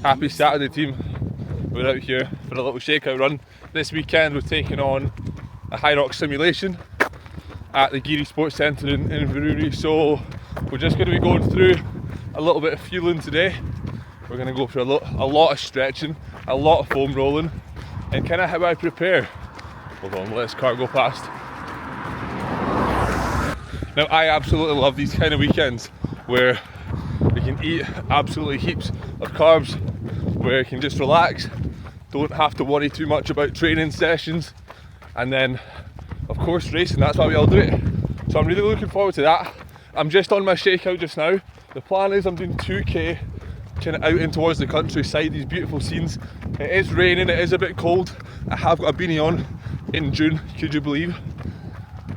Happy Saturday, team. We're out here for a little shakeout run. This weekend we're taking on a Hyrox Simulation at the Garioch Sports Centre in Inverurie. So we're just going to be going through a little bit of fueling today. We're going to go for a lot of stretching, a lot of foam rolling, and kind of how I prepare. Hold on, let this car go past. Now I absolutely love these kind of weekends where we can eat absolutely heaps of carbs, where you can just relax, don't have to worry too much about training sessions, and then of course racing. That's why we all do it. So I'm really looking forward to that. I'm just on my shakeout just now. The plan is I'm doing 2k kind of out in towards the countryside, these beautiful scenes. It is raining, it is a bit cold. I have got a beanie on in June, could you believe?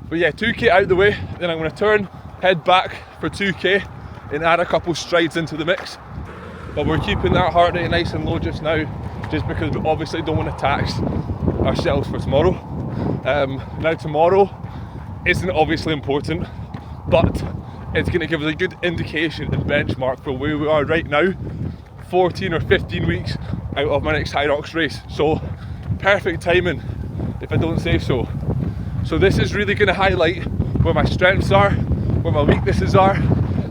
But yeah, 2k out the way, then I'm going to turn, head back for 2k and add a couple strides into the mix. But we're keeping that heart rate nice and low just now, just because we obviously don't want to tax ourselves for tomorrow. Now tomorrow isn't obviously important, but it's going to give us a good indication and benchmark for where we are right now, 14 or 15 weeks out of my next Hyrox race. So perfect timing, if I don't say so. So this is really going to highlight where my strengths are, where my weaknesses are,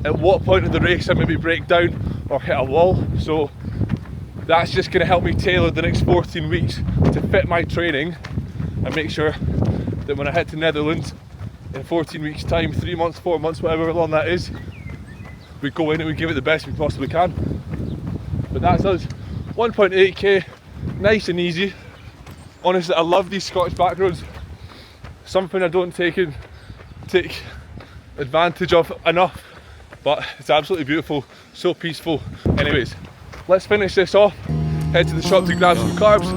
at what point of the race I maybe break down or hit a wall. So that's just going to help me tailor the next 14 weeks to fit my training and make sure that when I head to Netherlands in 14 weeks time, 3 months, 4 months, whatever long that is, we go in and we give it the best we possibly can. But that's us, 1.8k, nice and easy. Honestly, I love these Scottish back roads. Something I don't take advantage of enough, but it's absolutely beautiful, so peaceful. Anyways, let's finish this off, head to the shop to grab some carbs,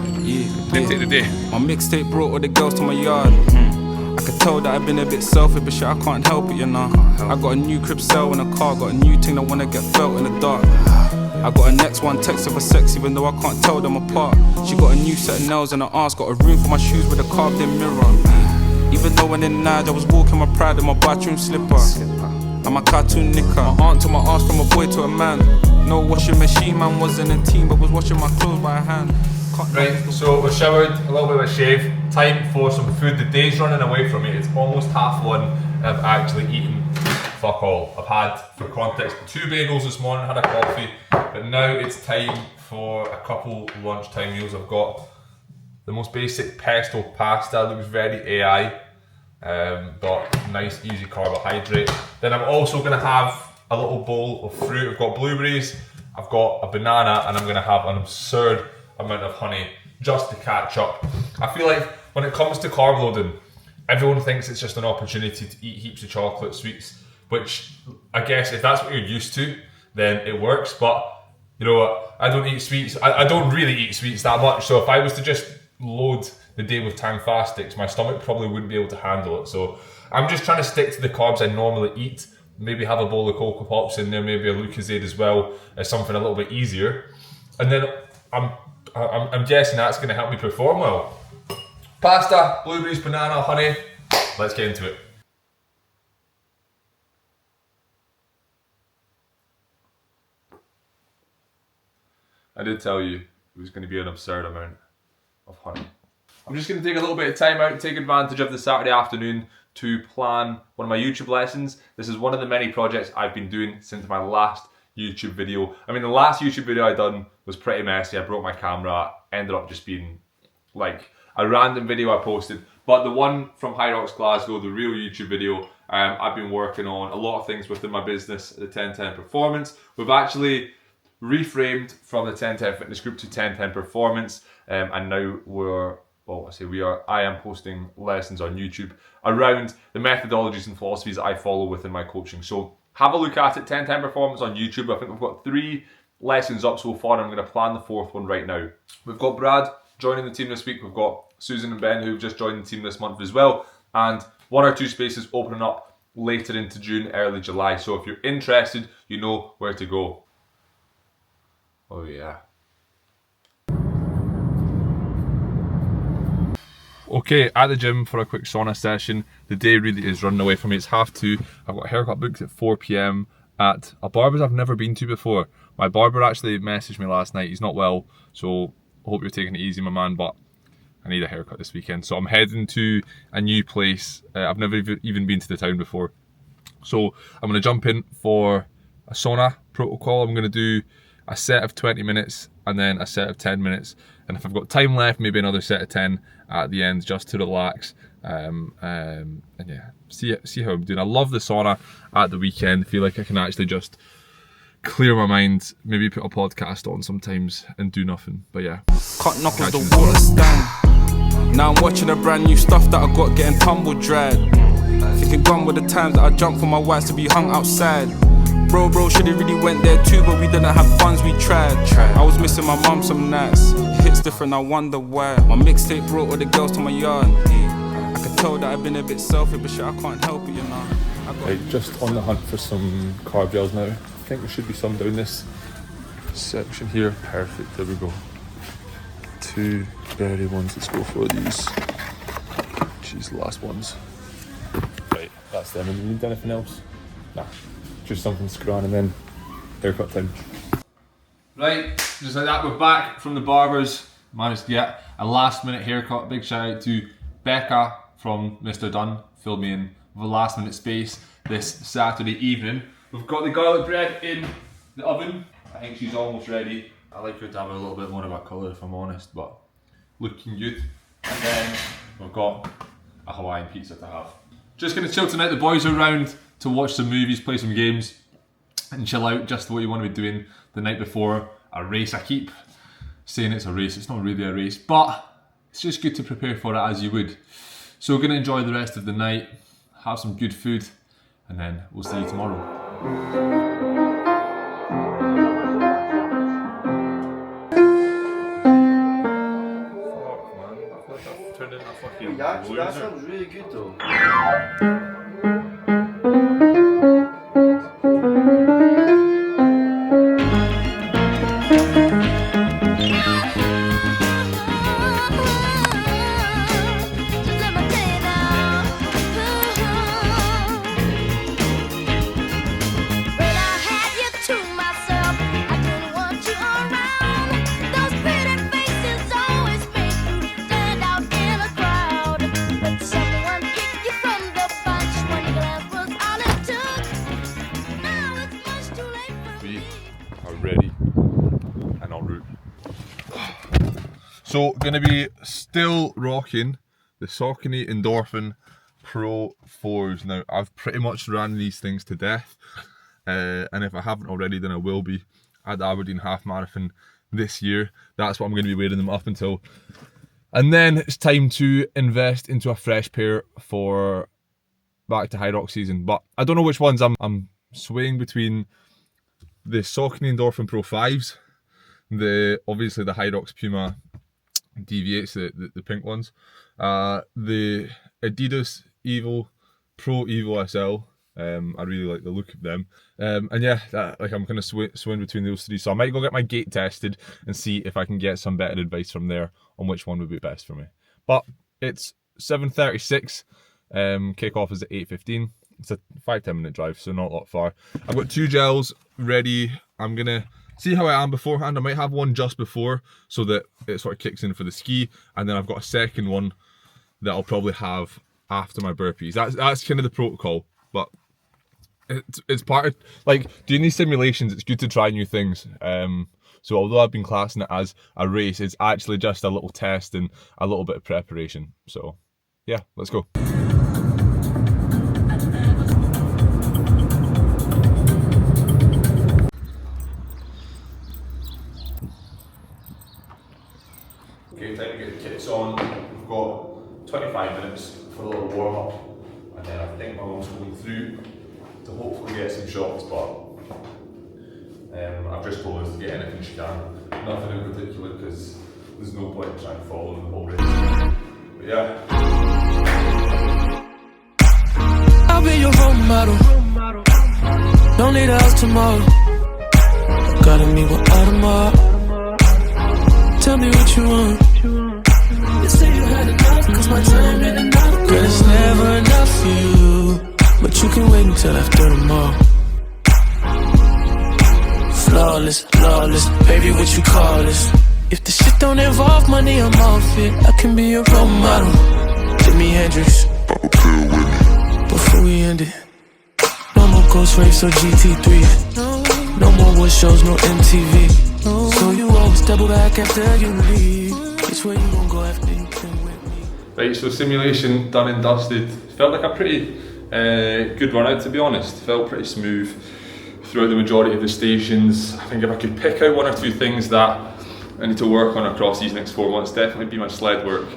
then take the day. My mixtape brought all the girls to my yard. I could tell that I've been a bit selfish, but shit, I can't help it, you know. I got a new crib sale in a car, got a new thing I wanna get felt in the dark. I got a next one text of a sex, even though I can't tell them apart. She got a new set of nails in her arse, got a room for my shoes with a carved in mirror. Even though when in Nige I was walking my pride in my bathroom slipper. I'm a cartoon knicker. My aunt took my ass from a boy to a man. No washing machine, man wasn't a team, but was washing my clothes by hand. Right, so we're showered, a little bit of a shave. Time for some food. The day's running away from me. It's almost 1:30 and I've actually eaten fuck all. I've had, for context, 2 bagels this morning, had a coffee, but now it's time for a couple lunchtime meals. I've got the most basic pesto pasta, looks very AI, but nice easy carbohydrate. Then I'm also going to have a little bowl of fruit. I've got blueberries, I've got a banana, and I'm going to have an absurd amount of honey just to catch up. I feel like when it comes to carb loading, everyone thinks it's just an opportunity to eat heaps of chocolate, sweets, which I guess if that's what you're used to, then it works. But you know what, I don't eat sweets. I don't really eat sweets that much, so if I was to just load the day with Tang Fast Sticks, my stomach probably wouldn't be able to handle it. So I'm just trying to stick to the carbs I normally eat. Maybe have a bowl of Cocoa Pops in there, maybe a Lucozade as well, as something a little bit easier. And then I'm guessing that's going to help me perform well. Pasta, blueberries, banana, honey. Let's get into it. I did tell you it was going to be an absurd amount of honey. I'm just going to take a little bit of time out and take advantage of the Saturday afternoon to plan one of my YouTube lessons. This is one of the many projects I've been doing since my last YouTube video. I mean, the last YouTube video I done was pretty messy. I broke my camera, ended up just being like a random video I posted. But the one from Hyrox Glasgow, the real YouTube video, I've been working on a lot of things within my business, the 1010 Performance. We've actually reframed from the 1010 Fitness Group to 1010 Performance, and now I am posting lessons on YouTube around the methodologies and philosophies that I follow within my coaching. So have a look at it, 1010 Performance on YouTube. I think we've got 3 lessons up so far, and I'm going to plan the 4th one right now. We've got Brad joining the team this week. We've got Susan and Ben who've just joined the team this month as well, and 1 or 2 spaces opening up later into June, early July. So if you're interested, you know where to go. Oh yeah. Okay, at the gym for a quick sauna session. The day really is running away from me. It's 2:30. I've got a haircut booked at 4 PM at a barber's I've never been to before. My barber actually messaged me last night. He's not well, so I hope you're taking it easy, my man, but I need a haircut this weekend. So I'm heading to a new place. I've never even been to the town before. So I'm going to jump in for a sauna protocol. I'm going to do a set of 20 minutes and then a set of 10 minutes. And if I've got time left, maybe another set of 10 at the end just to relax. And yeah, see how I'm doing. I love the sauna at the weekend. I feel like I can actually just clear my mind, maybe put a podcast on sometimes and do nothing. But yeah. Cut knuckles, the water stand. Now I'm watching the brand new stuff that I got getting tumble dried. Thinking gone with the times that I jumped for my whites to be hung outside. Bro, should've really went there too, but we didn't have funds, we tried. I was missing my mum some nights. Hits different, I wonder why. My mixtape brought all the girls to my yard. I could tell that I've been a bit selfish, but shit, I can't help it, you know. Right, just on the hunt for some carb gels now. I think there should be some down this section here. Perfect, there we go. 2 berry ones, let's go for these. Jeez, the last ones. Right, that's them. And do you need anything else? Nah, just something to screw on and then haircut time. Right, just like that, we're back from the barbers. Managed to get a last minute haircut. Big shout out to Becca from Mr. Dunn, filled me in with a last minute space this Saturday evening. We've got the garlic bread in the oven. I think she's almost ready. I like her to have a little bit more of a colour if I'm honest, but looking good. And then we've got a Hawaiian pizza to have. Just gonna chill tonight. The boys are around to watch some movies, play some games, and chill out. Just what you want to be doing the night before a race. I keep saying it's a race, it's not really a race, but it's just good to prepare for it as you would. So we're gonna enjoy the rest of the night, have some good food, and then we'll see you tomorrow. That sounds really good though. So, gonna be still rocking the Saucony Endorphin Pro 4s. Now, I've pretty much ran these things to death, and if I haven't already, then I will be at the Aberdeen Half Marathon this year. That's what I'm going to be wearing them up until. And then it's time to invest into a fresh pair for back to Hyrox season. But I don't know which ones. I'm swaying between the Saucony Endorphin Pro 5s, obviously the Hyrox Puma DV8s, the pink ones, the Adidas Evo Pro Evo SL. I really like the look of them, and yeah, I'm kind of swing between those three. So I might go get my gait tested and see if I can get some better advice from there on which one would be best for me. But it's 7:36. Kickoff is at 8:15. It's a 5-10 minute drive, so not a lot far. I've got 2 gels ready. I'm gonna see how I am beforehand. I might have one just before so that it sort of kicks in for the ski, and then I've got a second one that I'll probably have after my burpees. That's kind of the protocol, but it's part of, like, doing these simulations, it's good to try new things. So although I've been classing it as a race, it's actually just a little test and a little bit of preparation. So yeah, let's go. Okay, time to get the kits on. We've got 25 minutes for a little warm up, and then I think my mum's going through to hopefully get some shots, but I've just told her to get anything she can. Nothing in particular, because there's no point in trying to follow the whole race. But yeah. I'll be your role model. Don't need a house tomorrow. Gotta meet with Audemars. Tell me what you want. You say you had enough, cause my time ain't enough. Girl, it's never enough for you, but you can wait until after tomorrow. flawless, lawless. Baby, what you call this? If the shit don't involve money, I'm off it. I can be a role model. Jimi Hendrix. Before we end it, no more Ghost Race or GT3. No more wood shows, no MTV. So you always double back after you leave. Which way you gon' go after you been with me? Right, so simulation done and dusted. Felt like a pretty good run out, to be honest. Felt pretty smooth throughout the majority of the stations. I think if I could pick out one or two things that I need to work on across these next 4 months, definitely be my sled work.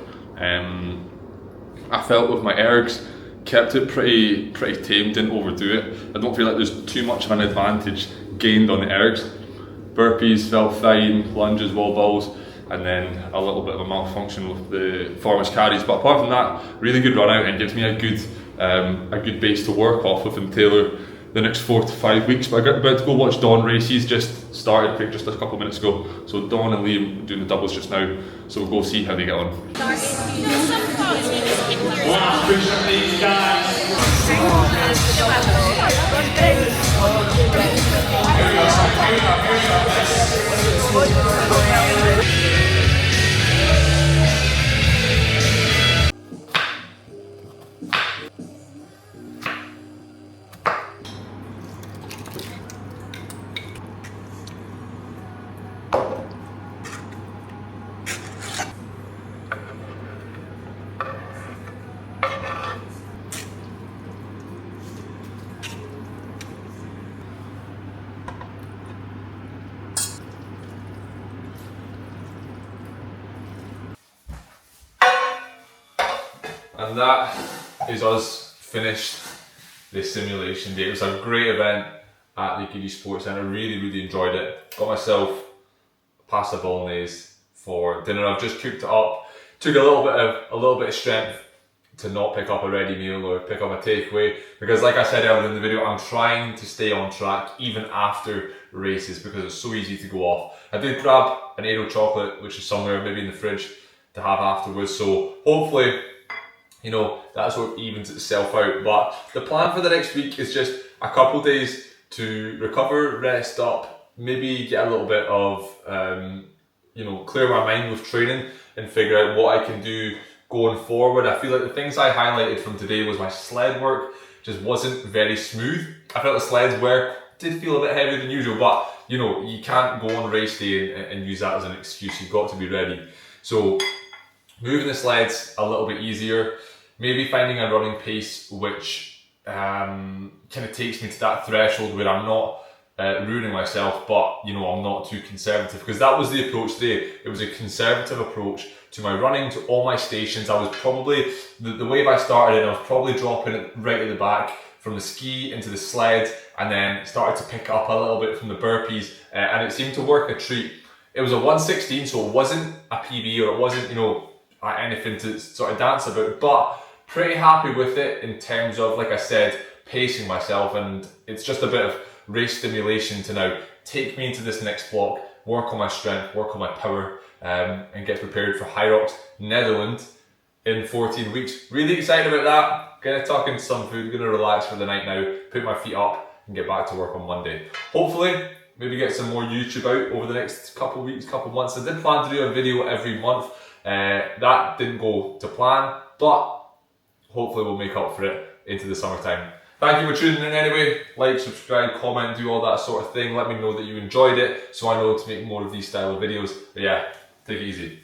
I felt with my ergs, kept it pretty tame, didn't overdo it. I don't feel like there's too much of an advantage gained on the ergs. Burpees felt fine, lunges, wall balls, and then a little bit of a malfunction with the forwards carries. But apart from that, really good run out and gives me a good base to work off of and tailor the next 4 to 5 weeks. But I'm about to go watch Dawn race. He's just started, I think, just a couple of minutes ago. So Dawn and Liam doing the doubles just now. So we'll go see how they get on. And that is us finished this simulation day. It was a great event at the Garioch Sports Centre. Really enjoyed it. Got myself pasta bolognese for dinner. I've just cooked it up. Took a little bit of strength to not pick up a ready meal or pick up a takeaway, because like I said earlier in the video, I'm trying to stay on track even after races because it's so easy to go off. I did grab an Aero chocolate, which is somewhere maybe in the fridge to have afterwards, so hopefully, you know, that sort of evens itself out. But the plan for the next week is just a couple days to recover, rest up, maybe get a little bit of, you know, clear my mind with training and figure out what I can do going forward. I feel like the things I highlighted from today was my sled work just wasn't very smooth. I felt the sleds did feel a bit heavier than usual, but you know, you can't go on race day and use that as an excuse. You've got to be ready. So moving the sleds a little bit easier, maybe finding a running pace which kind of takes me to that threshold where I'm not ruining myself, but you know, I'm not too conservative, because that was the approach today. It was a conservative approach to my running, to all my stations. I was probably, the wave I started in, I was probably dropping it right at the back from the ski into the sled, and then started to pick up a little bit from the burpees, and it seemed to work a treat. It was a 1:16, so it wasn't a PB, or it wasn't, you know, anything to sort of dance about, but pretty happy with it in terms of, like I said, pacing myself. And it's just a bit of race stimulation to now take me into this next block, work on my strength, work on my power, and get prepared for Hyrox, Netherlands in 14 weeks. Really excited about that. Gonna tuck in some food, gonna relax for the night now, put my feet up and get back to work on Monday. Hopefully, maybe get some more YouTube out over the next couple of weeks, couple of months. I did plan to do a video every month. That didn't go to plan, but hopefully we'll make up for it into the summertime. Thank you for tuning in anyway. Like, subscribe, comment, do all that sort of thing. Let me know that you enjoyed it so I know to make more of these style of videos. But yeah, take it easy.